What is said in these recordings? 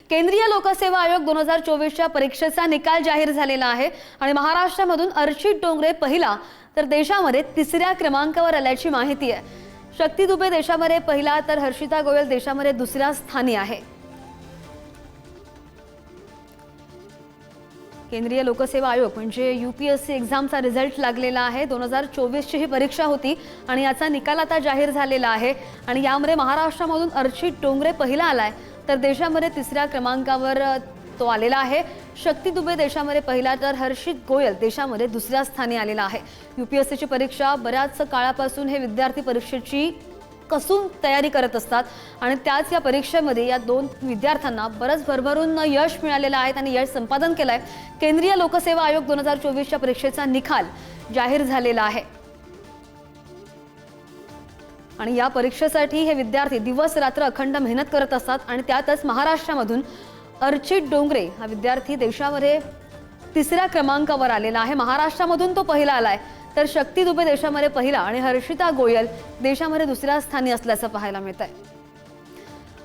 केंद्रीय लोकसेवा आयोग 2024च्या परीक्षेचा निकाल जाहीर झालेला आहे आणि महाराष्ट्रामधून अर्चित डोंगरे पहिला तर देशामध्ये तिसऱ्या क्रमांकावर आल्याची माहिती आहे। शक्ती दुबे देशामध्ये पहिला तर हर्षिता गोयल देशामध्ये दुसऱ्या स्थानी आहे। केंद्रीय लोकसेवा आयोग म्हणजे यूपीएससी एग्जामचा रिझल्ट लागलेला आहे। 2024 ची ही परीक्षा होती आणि याचा निकाल आता जाहीर झालेला आहे आणि यामध्ये महाराष्ट्रामधून अर्चित डोंगरे पहिला आलाय तर देशामध्ये तिसऱ्या क्रमांकावर तो आलेला आहे। शक्ती दुबे देशामध्ये पहिला तर हर्षित गोयल देशामध्ये दुसऱ्या स्थानी आलेला आहे। यूपीएससीची परीक्षा बऱ्याच काळापासून हे विद्यार्थी परीक्षेची कसून तयारी करत असतात आणि त्याच या परीक्षेमध्ये या दोन विद्यार्थ्यांना बरंच भरभरून यश मिळालेलं आहे आणि यश संपादन केलंय। केंद्रीय लोकसेवा आयोग 2024च्या परीक्षेचा निकाल जाहीर झालेला आहे आणि या परीक्षेसाठी हे विद्यार्थी दिवस रात्र अखंड मेहनत करत असतात आणि त्यातच महाराष्ट्रामधून अर्चित डोंगरे हा विद्यार्थी देशामध्ये तिसऱ्या क्रमांकावर आलेला आहे। महाराष्ट्रामधून तो पहिला आलाय तर शक्ती दुबे देशामध्ये पहिला आणि हर्षिता गोयल देशामध्ये दुसऱ्या स्थानी असल्याचं पाहायला मिळतंय।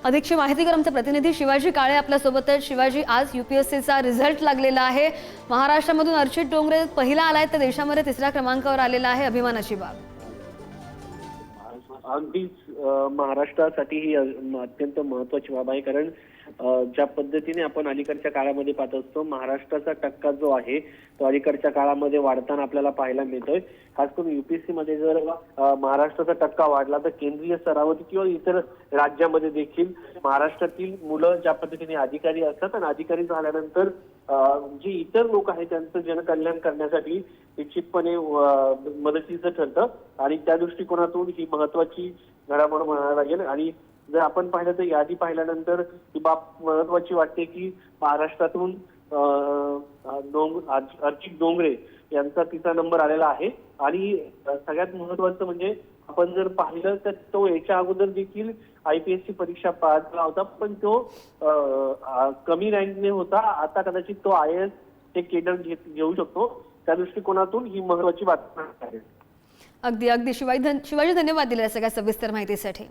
अधिकची माहिती आमचे प्रतिनिधी शिवाजी काळे आपल्या सोबत आहेत। शिवाजी, आज यूपीएससीचा रिझल्ट लागलेला आहे। महाराष्ट्रामधून अर्चित डोंगरे पहिला आलाय तर देशामध्ये तिसऱ्या क्रमांकावर आलेला आहे, अभिमानाची बाब। अगदीच महाराष्ट्रासाठी ही अत्यंत महत्त्वाची बाब आहे, कारण ज्या पद्धतीने आपण अलीकडच्या काळामध्ये पाहत असतो महाराष्ट्राचा टक्का जो आहे तो अलीकडच्या काळामध्ये वाढताना आपल्याला पाहायला मिळतोय। खास करून यूपीएससी मध्ये जर महाराष्ट्राचा टक्का वाढला तर केंद्रीय स्तरावर किंवा इतर राज्यामध्ये देखील महाराष्ट्रातील मुलं ज्या पद्धतीने अधिकारी असतात आणि अधिकारी झाल्यानंतर जे इतर लोक आहेत त्यांचं जनकल्याण करण्यासाठी निश्चितपणे मदतीचं ठरतं आणि त्या दृष्टिकोनातून ही महत्त्वाची घडामोड म्हणायला लागेल। आणि जर आपण पाहिलं तर यादी पाहिल्यानंतर ही बाब महत्त्वाची वाटते की महाराष्ट्रातून अर्चित डोंगरे यांचा तिसरा नंबर आलेला आहे आणि सगळ्यात महत्त्वाचं म्हणजे आपण जर पाहिलं तर तो याच्या अगोदर देखील आयपीएसची परीक्षा पाळला होता, पण तो कमी रँकने होता। आता कदाचित तो आयएएस हे केडर घेऊ शकतो। त्या दृष्टिकोनातून ही महत्त्वाची बातमी आहे। अगदी अगदी शिवाजी, धन्यवाद दिल्या सगळ्या सविस्तर माहितीसाठी।